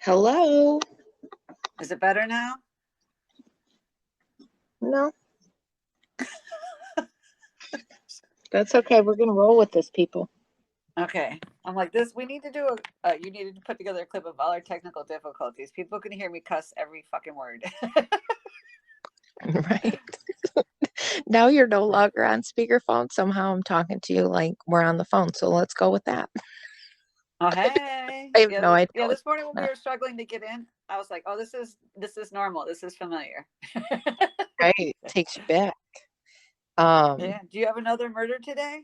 Hello. Is it better now? No, that's okay. We're gonna roll with this, people. Okay. I'm like this. We need to do you needed to put together a clip of all our technical difficulties. People can hear me cuss every fucking word. Right. Now you're no longer on speakerphone. Somehow I'm talking to you like we're on the phone. So let's go with that. Oh, hey. I have no idea Yeah, what's this morning when we going were struggling to get in, I was like, oh, this is normal. This is familiar. on. Right. Takes you back. Yeah. Do you have another murder today?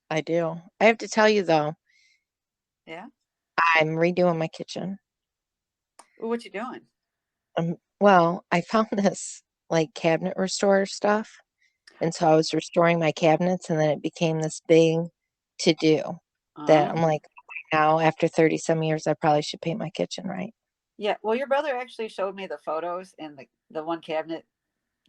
I do. I have to tell you though, Yeah. I'm redoing my kitchen. Well, what you doing? Well, I found this like cabinet restorer stuff. And so I was restoring my cabinets and then it became this big to do that I'm Oh. like, now after 30 some years, I probably should paint my kitchen, right? Yeah. Well, your brother actually showed me the photos, and the one cabinet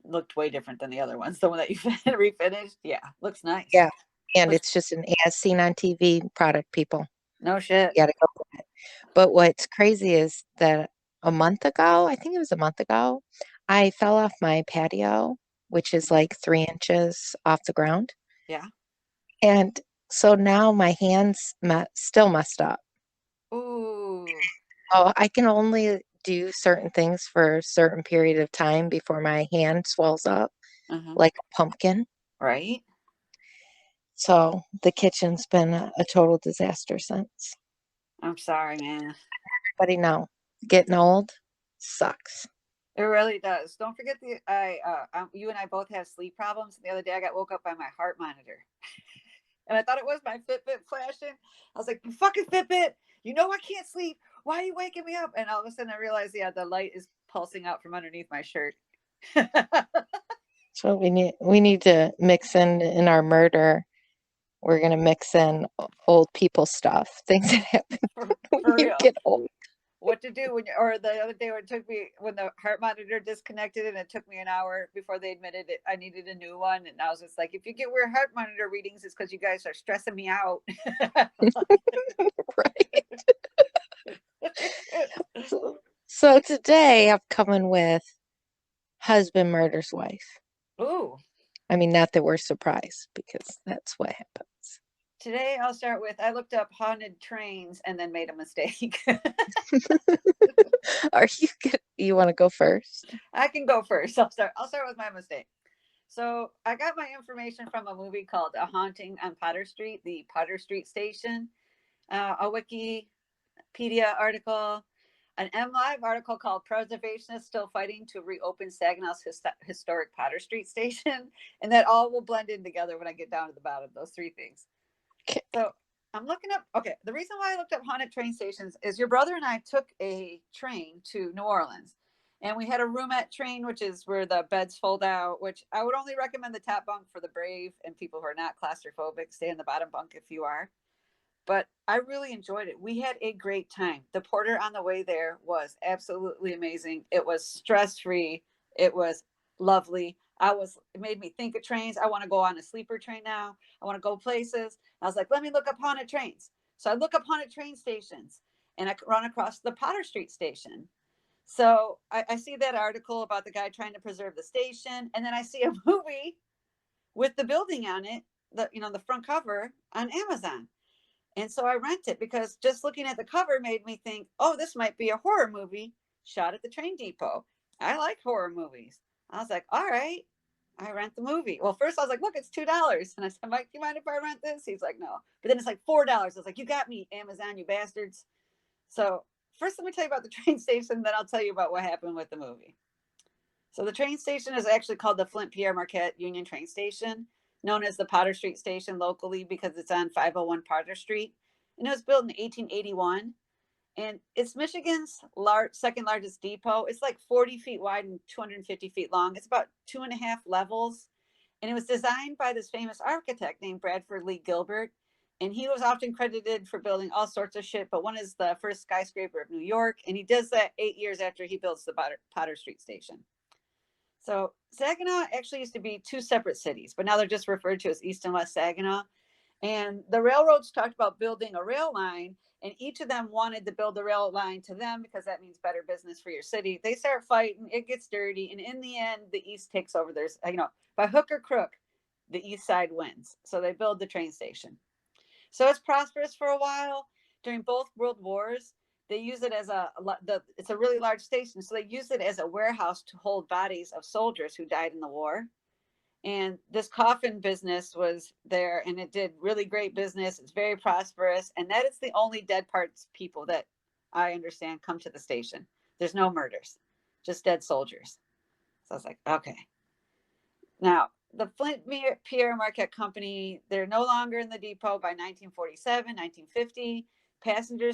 looked way different than the other ones. The one that you refinished, yeah, looks nice. Yeah. And Looks it's just an as seen on TV product, people. no shit. You gotta go with it. But what's crazy is that a month ago, I think it was a month ago, I fell off my patio, which is like 3 inches off the ground. Yeah. And so now my hands still messed up. Ooh. Oh, I can only do certain things for a certain period of time before my hand swells up Uh-huh. like a pumpkin. Right. So the kitchen's been a total disaster since. I'm sorry, man. Everybody know getting old sucks. It really does. Don't forget you and I both have sleep problems. The other day I got woke up by my heart monitor. And I thought it was my Fitbit flashing. I was like, you fucking Fitbit, you know I can't sleep. Why are you waking me up? And all of a sudden I realized, yeah, the light is pulsing out from underneath my shirt. So we need to mix in our murder. We're gonna mix in old people stuff, things that happen when For you real. get old. What to do or the other day when it took me when the heart monitor disconnected and it took me an hour before they admitted it, I needed a new one, and I was just like, if you get weird heart monitor readings, it's because you guys are stressing me out. Right. So today I'm coming with husband murders wife. Ooh. I mean, not that we're surprised because that's what happens. Today I'll start with I looked up haunted trains and then made a mistake. Are you good? You want to go first? I can go first. I'll start with my mistake. So I got my information from a movie called A Haunting on Potter Street, the Potter Street Station, a Wikipedia article, an MLive article called Preservationists Still Fighting to Reopen Saginaw's Historic Potter Street Station. And that all will blend in together when I get down to the bottom, those three things. Okay. So I'm looking up, okay, the reason why I looked up haunted train stations is your brother and I took a train to New Orleans. And we had a roomette train, which is where the beds fold out, which I would only recommend the top bunk for the brave and people who are not claustrophobic. Stay in the bottom bunk if you are, but I really enjoyed it. We had a great time. The porter on the way there was absolutely amazing. It was stress free. It was lovely. It made me think of trains. I want to go on a sleeper train now. I want to go places. I was like, let me look up haunted trains. So I look up haunted train stations and I run across the Potter Street station. So I see that article about the guy trying to preserve the station. And then I see a movie with the building on it, the front cover on Amazon. And so I rent it because just looking at the cover made me think, oh, this might be a horror movie shot at the train depot. I like horror movies. I was like, all right, I rent the movie. Well, first I was like, look, it's $2. And I said, Mike, do you mind if I rent this? He's like, no. But then it's like $4. I was like, you got me, Amazon, you bastards. So first, let me tell you about the train station, then I'll tell you about what happened with the movie. So the train station is actually called the Flint Pierre Marquette Union Train Station, known as the Potter Street Station locally because it's on 501 Potter Street. And it was built in 1881. And it's Michigan's second largest depot. It's like 40 feet wide and 250 feet long. It's about 2.5 levels. And it was designed by this famous architect named Bradford Lee Gilbert. And he was often credited for building all sorts of shit, but one is the first skyscraper of New York. And he does that 8 years after he builds the Potter Street Station. So Saginaw actually used to be two separate cities, but now they're just referred to as East and West Saginaw. And the railroads talked about building a rail line and each of them wanted to build the rail line to them because that means better business for your city. They start fighting, it gets dirty, and in the end, the East takes over. There's, by hook or crook, the East side wins. So they build the train station. So it's prosperous for a while. During both world wars, they use it as it's a really large station, so they use it as a warehouse to hold bodies of soldiers who died in the war. And this coffin business was there, and it did really great business. It's very prosperous, and that is the only dead parts people that I understand come to the station. There's no murders, just dead soldiers. So I was like, okay. Now, the Flint Pierre Marquette Company, they're no longer in the depot by 1947, 1950. Passenger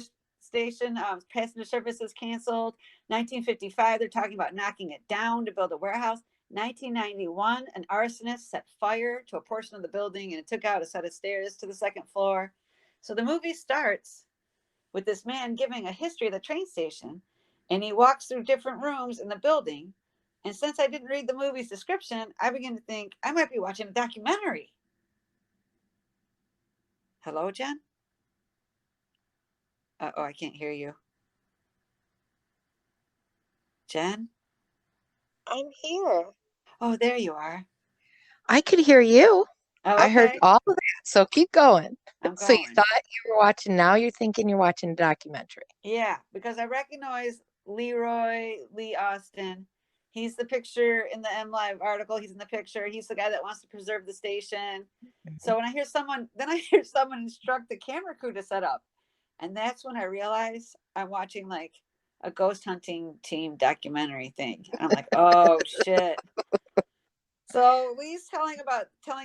service is canceled. 1955, they're talking about knocking it down to build a warehouse. 1991, an arsonist set fire to a portion of the building, and it took out a set of stairs to the second floor. So the movie starts with this man giving a history of the train station, and he walks through different rooms in the building. And since I didn't read the movie's description, I began to think I might be watching a documentary. Hello, Jen? Uh-oh, I can't hear you. Jen? I'm here. Oh, there you are. I could hear you. Oh, I heard okay. all of that. So keep going. I'm So you going. thought you were watching, now you're thinking you're watching a documentary. Yeah, because I recognize Lee Austin. He's the picture in the MLive article. He's in the picture. He's the guy that wants to preserve the station. So when I hear someone instruct the camera crew to set up. And that's when I realize I'm watching like a ghost hunting team documentary thing. I'm like, oh shit. So Lee's telling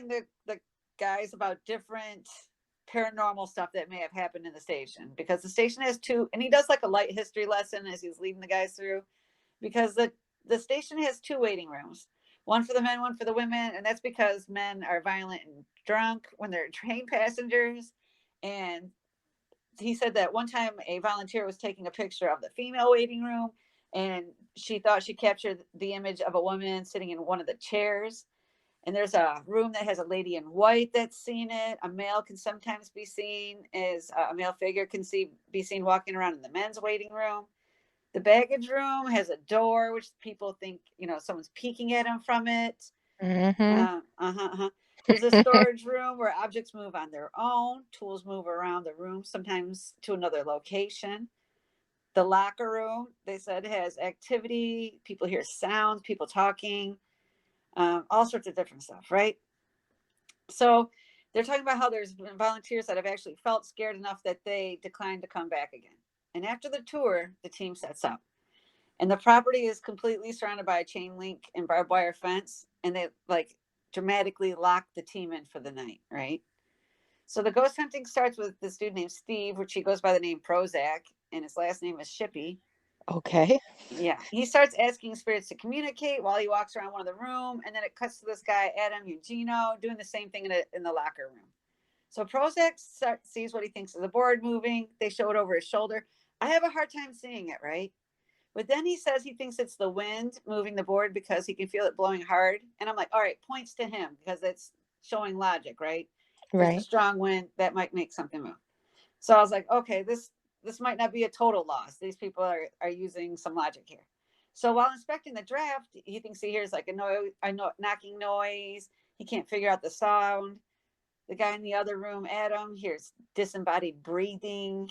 the guys about different paranormal stuff that may have happened in the station, because the station has two, and he does like a light history lesson as he's leading the guys through, because the station has two waiting rooms, one for the men, one for the women, and that's because men are violent and drunk when they're train passengers. And he said that one time a volunteer was taking a picture of the female waiting room, and she thought she captured the image of a woman sitting in one of the chairs. And there's a room that has a lady in white that's seen it. A male can sometimes be seen, as a male figure can be seen walking around in the men's waiting room. The baggage room has a door, which people think, someone's peeking at them from it. Mm-hmm. There's a storage room where objects move on their own. Tools move around the room, sometimes to another location. The locker room, they said, has activity. People hear sounds, people talking. All sorts of different stuff, right? So they're talking about how there's been volunteers that have actually felt scared enough that they declined to come back again. And after the tour, the team sets up. And the property is completely surrounded by a chain link and barbed wire fence. And they like dramatically lock the team in for the night, right? So the ghost hunting starts with this dude named Steve, which he goes by the name Prozac, and his last name is Shippy. Okay. Yeah, he starts asking spirits to communicate while he walks around one of the room, and then it cuts to this guy Adam Eugenio doing the same thing in the locker room. So Prozac sees what he thinks is a board moving. They show it over his shoulder. I have a hard time seeing it, right? But then he says he thinks it's the wind moving the board because he can feel it blowing hard. And I'm like, all right, points to him, because it's showing logic, right? There's a strong wind that might make something move. So I was like, okay, this might not be a total loss. These people are using some logic here. So while inspecting the draft, he thinks he hears like a knocking noise. He can't figure out the sound. The guy in the other room, Adam, hears disembodied breathing,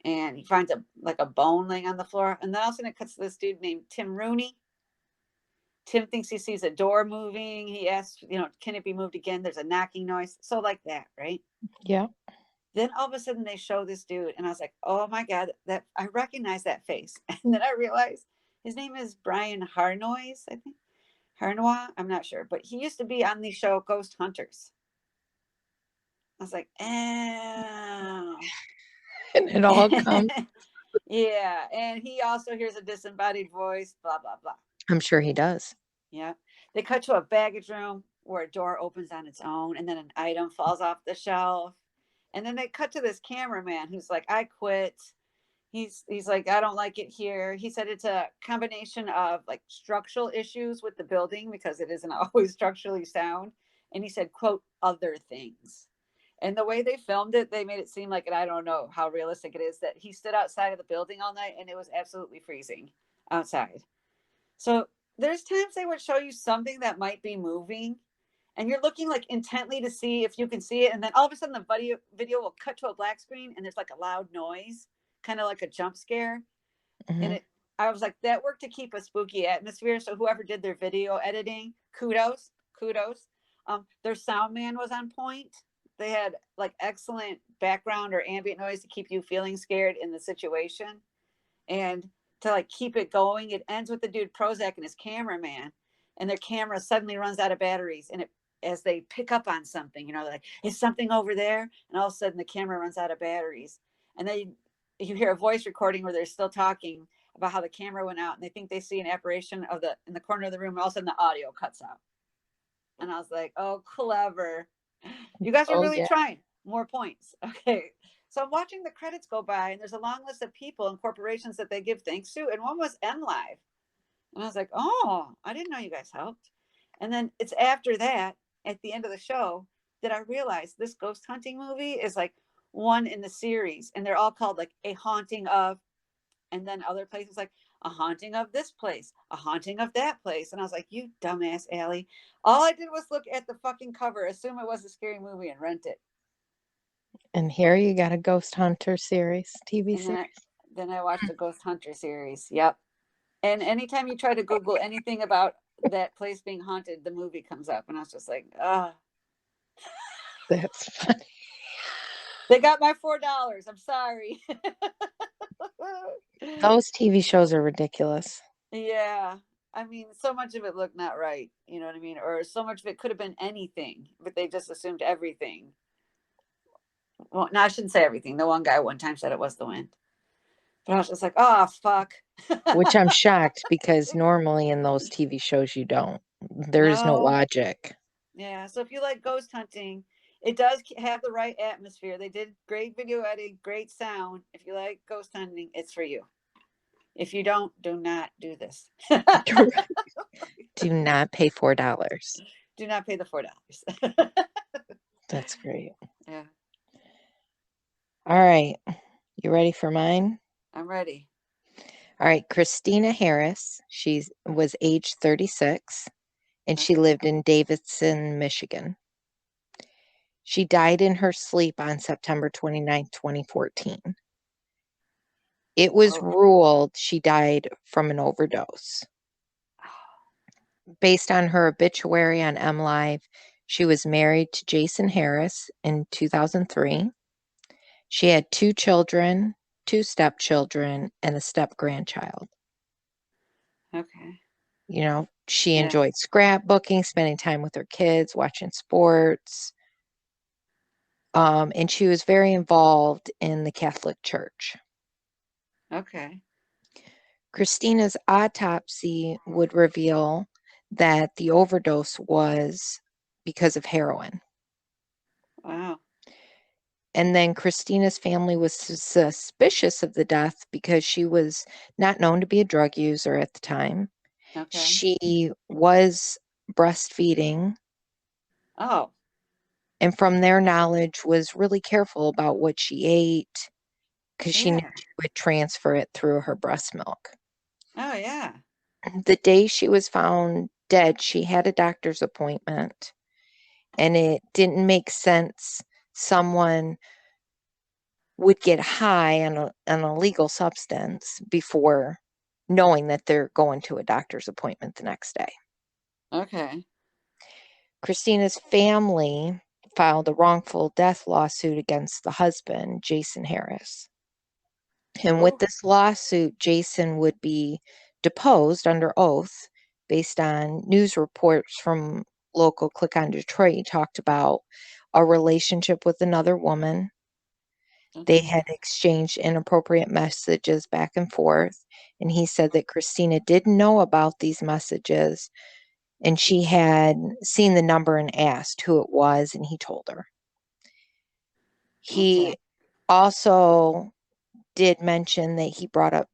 and he finds a bone laying on the floor. And then all of a sudden it cuts to this dude named Tim Rooney. Tim thinks he sees a door moving. He asks, can it be moved again? There's a knocking noise. So like that, right? Yeah. Then all of a sudden they show this dude, and I was like, oh my God, that I recognize that face. And then I realized his name is Brian Harnois, I think. Harnois, I'm not sure, but he used to be on the show Ghost Hunters. I was like, oh. And it all comes. Yeah, and he also hears a disembodied voice, blah, blah, blah. I'm sure he does. Yeah. They cut to a baggage room where a door opens on its own, and then an item falls off the shelf. And then they cut to this cameraman who's like, I quit. He's like, I don't like it here. He said it's a combination of like structural issues with the building because it isn't always structurally sound. And he said, quote, other things. And the way they filmed it, they made it seem like, and I don't know how realistic it is, that he stood outside of the building all night and it was absolutely freezing outside. So there's times they would show you something that might be moving and you're looking like intently to see if you can see it. And then all of a sudden the video will cut to a black screen and there's like a loud noise, kind of like a jump scare. And Mhm. I was like, that worked to keep a spooky atmosphere. So whoever did their video editing, kudos, kudos. Their sound man was on point. They had like excellent background or ambient noise to keep you feeling scared in the situation. And to like keep it going, it ends with the dude Prozac and his cameraman, and their camera suddenly runs out of batteries. And it, as they pick up on something, you know, like, is something over there? And all of a sudden the camera runs out of batteries. And then you hear a voice recording where they're still talking about how the camera went out and they think they see an apparition of the in the corner of the room, and all of a sudden the audio cuts out. And I was like, oh, clever. You guys are Oh, really yeah. trying. More points. Okay. So I'm watching the credits go by, and there's a long list of people and corporations that they give thanks to. And one was MLive. And I was like, oh, I didn't know you guys helped. And then it's after that, at the end of the show, that I realized this ghost hunting movie is like one in the series. And they're all called like A Haunting of, and then other places like a haunting of this place, a haunting of that place. And I was like, you dumbass Allie. All I did was look at the fucking cover, assume it was a scary movie, and rent it. And here you got a Ghost Hunter series, TV And series. then I watched the Ghost Hunter series. Yep. And anytime you try to Google anything about that place being haunted, the movie comes up. And I was just like, ah, That's funny. they got my $4. I'm sorry. Those TV shows are ridiculous. Yeah. I mean, so much of it looked not right. You know what I mean? Or so much of it could have been anything, but they just assumed everything. Well, no, I shouldn't say everything. The one guy one time said it was the wind. But I was just like, oh, fuck. Which I'm shocked because normally in those TV shows you don't. There is no No. logic. Yeah. So if you like ghost hunting, it does have the right atmosphere. They did great video editing, great sound. If you like ghost hunting, it's for you. If you don't, do not do this. Do not pay $4. Do not pay the $4. That's great. Yeah. All right. You ready for mine? I'm ready. All right. Christina Harris. She was age 36 and she Okay. lived in Davidson, Michigan. She died in her sleep on September 29th, 2014. It was Oh. ruled she died from an overdose. Based on her obituary on MLive, she was married to Jason Harris in 2003. She had 2 children, 2 stepchildren, and a step-grandchild. Okay. You know, she Yeah. enjoyed scrapbooking, spending time with her kids, watching sports, and she was very involved in the Catholic Church. Okay. Christina's autopsy would reveal that the overdose was because of heroin. Wow. And then Christina's family was suspicious of the death because she was not known to be a drug user at the time. Okay. She was breastfeeding, Oh. and from their knowledge was really careful about what she ate because she knew Yeah. she would transfer it through her breast milk. Oh yeah. The day she was found dead, she had a doctor's appointment, and it didn't make sense someone would get high on an illegal substance before knowing that they're going to a doctor's appointment the next day. Okay. Christina's family filed a wrongful death lawsuit against the husband, Jason Harris. And with Oh. this lawsuit, Jason would be deposed under oath based on news reports from local Click on Detroit. He talked about a relationship with another woman. They Okay. had exchanged inappropriate messages back and forth, and he said that Christina didn't know about these messages, and she had seen the number and asked who it was, and he told her. Okay. He also did mention that he brought up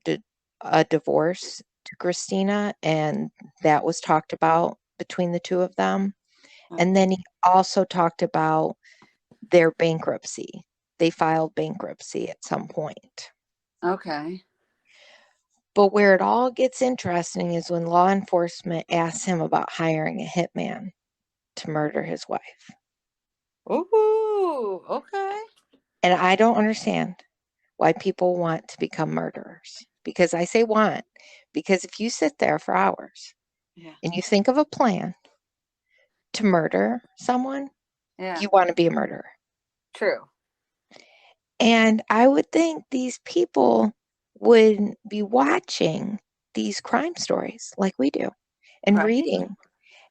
a divorce to Christina, and that was talked about between the two of them. And Okay. then he also talked about their bankruptcy. They filed bankruptcy at some point. Okay. But where it all gets interesting is when law enforcement asks him about hiring a hitman to murder his wife. Ooh, okay. And I don't understand why people want to become murderers. Because I say want, because if you sit there for hours Yeah. and you think of a plan to murder someone, Yeah. you want to be a murderer. True. And I would think these people would be watching these crime stories like we do and Right. reading.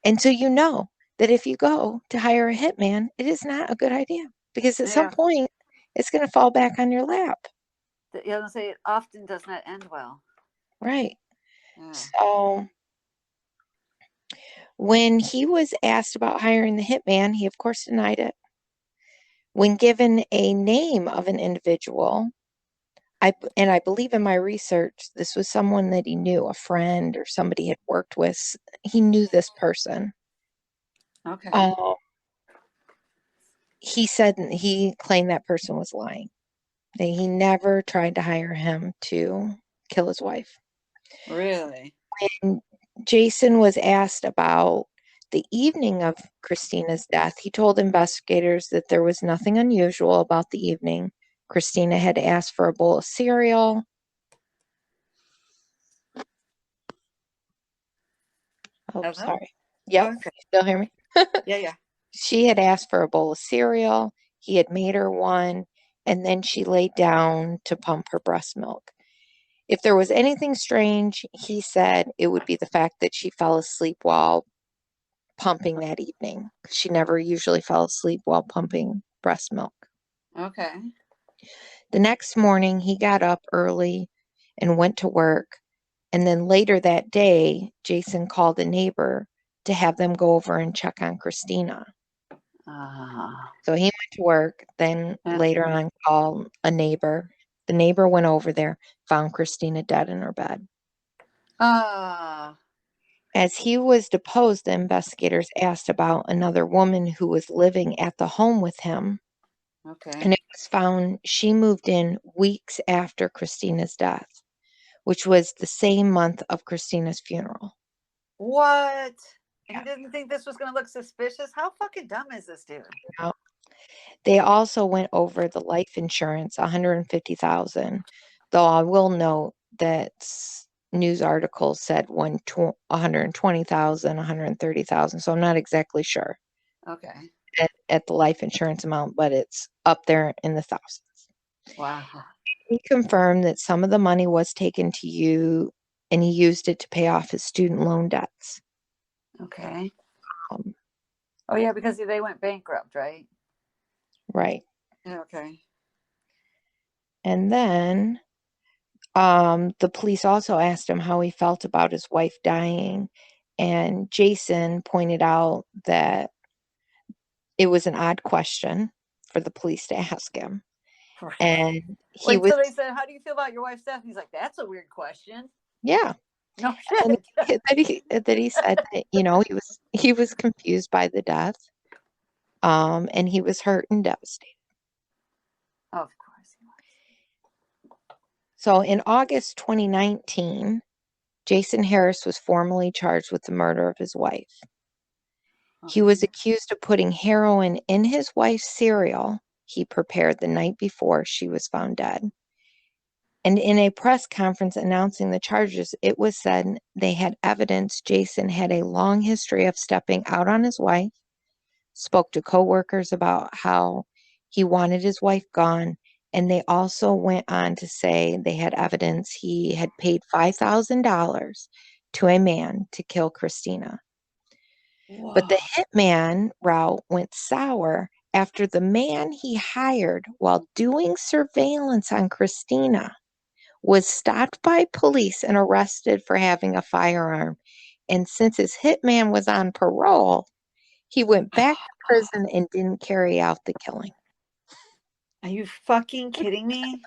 And so you know that if you go to hire a hitman, it is not a good idea because at some Yeah. point it's going to fall back on your lap. You know, say it often does not end well. Right. Yeah. So when he was asked about hiring the hitman, he of course denied it. When given a name of an individual, I believe in my research, this was someone that he knew, a friend or somebody he had worked with. He knew this person. Okay. He said he claimed that person was lying. That he never tried to hire him to kill his wife. Really? When Jason was asked about the evening of Christina's death, he told investigators that there was nothing unusual about the evening. Christina had asked for a bowl of cereal. Oh, Hello? sorry. Yep. Okay. You still hear me? Yeah, yeah. She had asked for a bowl of cereal. He had made her one, and then she laid down to pump her breast milk. If there was anything strange, he said it would be the fact that she fell asleep while pumping that evening. She never usually fell asleep while pumping breast milk. Okay. The next morning, he got up early and went to work. And then later that day, Jason called a neighbor to have them go over and check on Christina. So he went to work, then Yeah. later on called a neighbor. The neighbor went over there, found Christina dead in her bed. As he was deposed, the investigators asked about another woman who was living at the home with him, Okay. and it was found she moved in weeks after Christina's death, which was the same month of Christina's funeral. What? Yeah. He didn't think this was going to look suspicious? How fucking dumb is this dude? Now, they also went over the life insurance, 150,000, though I will note that news articles said 120,000, 130,000, so I'm not exactly sure Okay. at the life insurance amount, but it's up there in the thousands. Wow. He confirmed that some of the money was taken to you and he used it to pay off his student loan debts. Okay. Um, Oh, yeah, because they went bankrupt, right? right. Yeah, okay. And then the police also asked him how he felt about his wife dying. And Jason pointed out that it was an odd question for the police to ask him. And he Wait, was, so they said, how do you feel about your wife's death? And he's like, that's a weird question. yeah. No And shit. that he said that, he was confused by the death. And he was hurt and devastated. Of course he was. So in August 2019, Jason Harris was formally charged with the murder of his wife. He was accused of putting heroin in his wife's cereal he prepared the night before she was found dead. And in a press conference announcing the charges, it was said they had evidence Jason had a long history of stepping out on his wife, spoke to coworkers about how he wanted his wife gone, and they also went on to say they had evidence he had paid $5,000 to a man to kill Christina. Whoa. But the hitman route went sour after the man he hired while doing surveillance on Christina was stopped by police and arrested for having a firearm. And since his hitman was on parole, he went back to prison and didn't carry out the killing. Are you fucking kidding me?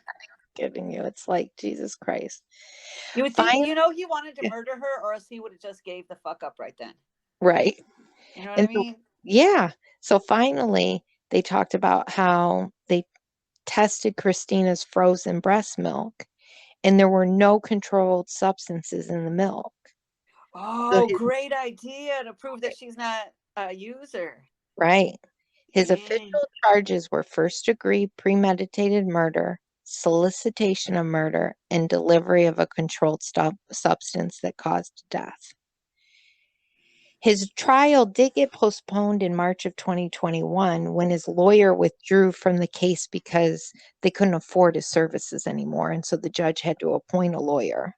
Giving you, it's like Jesus Christ. You would think, he wanted to murder her, or else he would have just gave the fuck up right then. Right. You know what And I mean? yeah. So finally, They talked about how they tested Christina's frozen breast milk and there were no controlled substances in the milk. So Oh, great idea to prove that she's not a user. right. His Dang. official charges were first degree premeditated murder, solicitation of murder, and delivery of a controlled substance that caused death. His trial did get postponed in March of 2021 when his lawyer withdrew from the case because they couldn't afford his services anymore. And so the judge had to appoint a lawyer.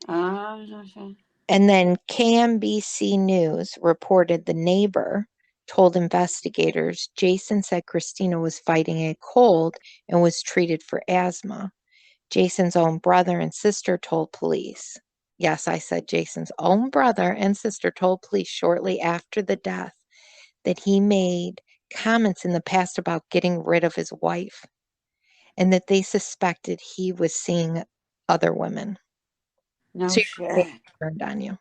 Okay. And then KMBC News reported the neighbor told investigators Jason said Christina was fighting a cold and was treated for asthma. Jason's own brother and sister told police. Yes, I said Jason's own brother and sister told police shortly after the death that he made comments in the past about getting rid of his wife and that they suspected he was seeing other women. No So your shit. turned on you.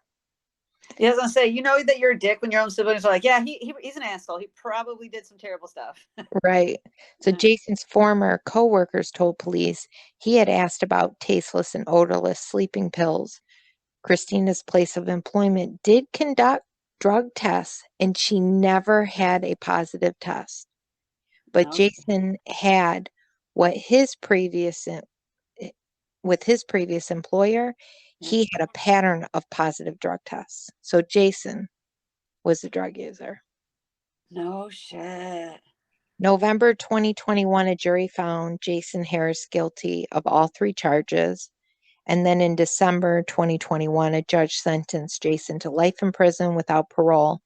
Yeah, I was gonna say, you know that you're a dick when your own siblings are like, yeah, he's an asshole. He probably did some terrible stuff. Right. So Jason's former coworkers told police he had asked about tasteless and odorless sleeping pills. Christina's place of employment did conduct drug tests and she never had a positive test. But No shit. Jason had what his previous with his previous employer, Yeah. he had a pattern of positive drug tests. So Jason was a drug user. No shit. November 2021, a jury found Jason Harris guilty of all three charges. And then in December 2021, a judge sentenced Jason to life in prison without parole.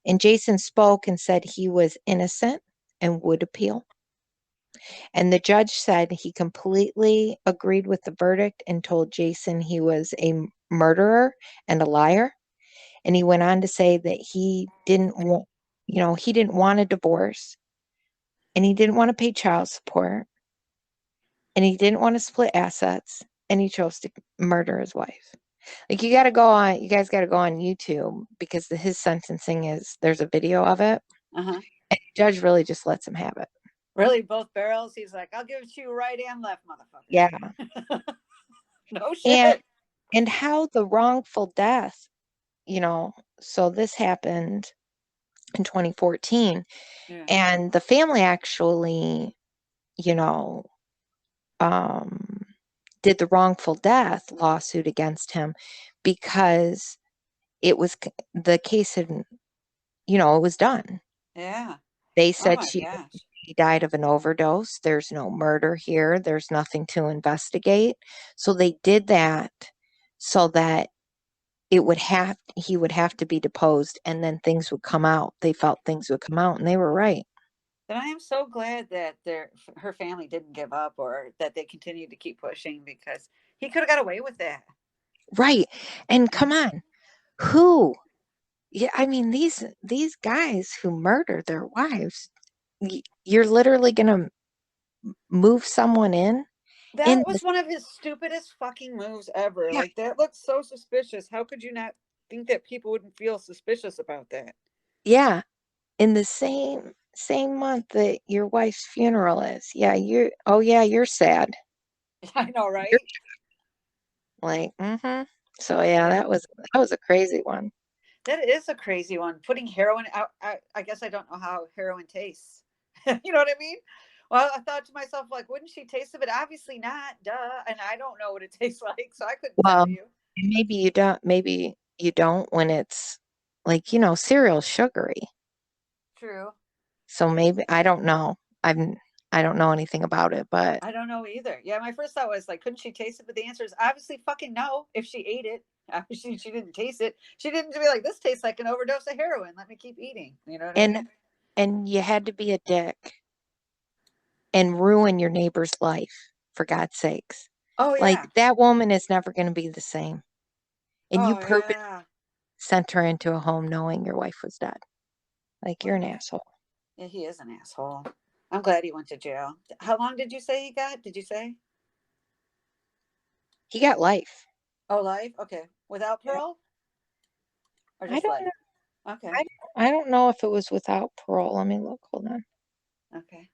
And Jason spoke and said he was innocent and would appeal. And the judge said he completely agreed with the verdict and told Jason he was a murderer and a liar. And he went on to say that he didn't want a divorce and he didn't want to pay child support and he didn't want to split assets and he chose to murder his wife. Like you guys got to go on YouTube because his sentencing there's a video of it. Uh-huh. And the judge really just lets him have it. Really, both barrels? He's like, I'll give it to you right and left, motherfucker. Yeah. No And shit. and how the wrongful death, so this happened in 2014 Yeah. and the family actually, you know, um did the wrongful death lawsuit against him because the case had, it was done. Yeah. They Oh said my gosh. she died of an overdose. There's no murder here. There's nothing to investigate. So they did that so that he would have to be deposed and then things would come out. They felt things would come out and they were right. And I am so glad that her family didn't give up or that they continued to keep pushing because he could have got away with that. Right. And come on. Who? Yeah, I mean these guys who murder their wives, you're literally going to move someone in That was one of his stupidest fucking moves ever. yeah, Like that looks so suspicious. How could you not think that people wouldn't feel suspicious about that? yeah, in the same month that your wife's funeral is. Yeah, you're sad. I know, You're right? like, mm-hmm. So yeah, Yeah. that was a crazy one. That is a crazy one. Putting heroin out. I guess I don't know how heroin tastes. You know what I mean? Well, I thought to myself, like, wouldn't she taste it? But obviously not. Duh. And I don't know what it tastes like, so I couldn't tell Well, you. maybe you don't when it's like, cereal's sugary. True. So maybe I don't know. I don't know anything about it, but I don't know either. Yeah, my first thought was like, couldn't she taste it? But the answer is obviously fucking no. If she ate it, obviously she didn't taste it. She didn't be like, this tastes like an overdose of heroin. Let me keep eating. You know what I and mean? and you had to be a dick and ruin your neighbor's life for God's sakes. Oh Like yeah. that woman is never going to be the same. And you Oh purposely yeah. sent her into a home knowing your wife was dead. Like What you're a an asshole. yeah, he is an asshole. I'm glad he went to jail. How long did you say he got? Did you say? He got life. Oh, life? Okay. Without Yeah. parole? Or I just don't life? know. Okay. I don't know if it was without parole. Let me look. Hold on. Okay.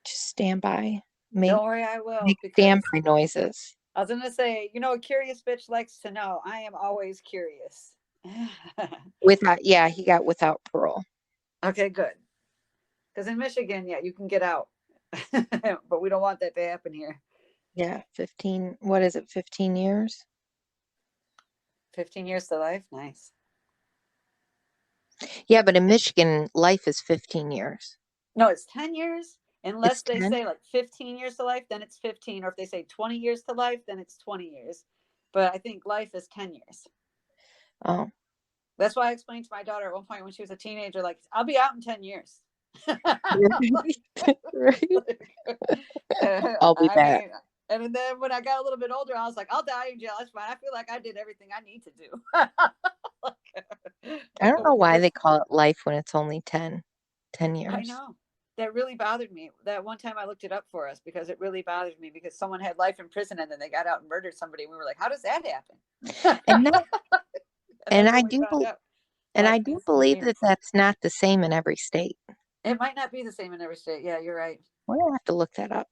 Just stand by. Make Don't worry, I will, make because standby noises. I was gonna say, a curious bitch likes to know. I am always curious. Without, yeah, he got without parole. Okay, good. Because in Michigan, yeah, you can get out, but we don't want that to happen here. Yeah, 15. What is it? 15 years? 15 years to life, nice. Yeah, but in Michigan, life is 15 years. No, it's 10 years. Unless It's they 10? say like 15 years to life, then it's 15. Or if they say 20 years to life, then it's 20 years. But I think life is 10 years. Oh, That's why I explained to my daughter at one point when she was a teenager, like, I'll be out in 10 years. right. I'll be I back. mean, and then when I got a little bit older, I was like, I'll die in jail. That's fine. I feel like I did everything I need to do. I don't know why Because they call it life when it's only 10 I years. know that really bothered me. That one time I looked it up for us because it really bothered me because someone had life in prison and then they got out and murdered somebody. And we were like, how does that happen? And that, And and that's I when we do found bel out and I life do means 10 believe that years. that's not the same in every state. It might not be the same in every state. Yeah, you're right. We're gonna have to look that up.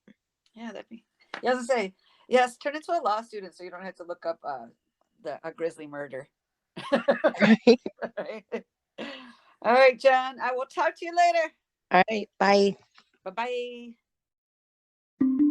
Yeah, that'd be. Yeah, I was gonna say, yes, turn into a law student so you don't have to look up a grisly murder. Right. Right? All right, John. I will talk to you later. All right. Bye. Bye bye.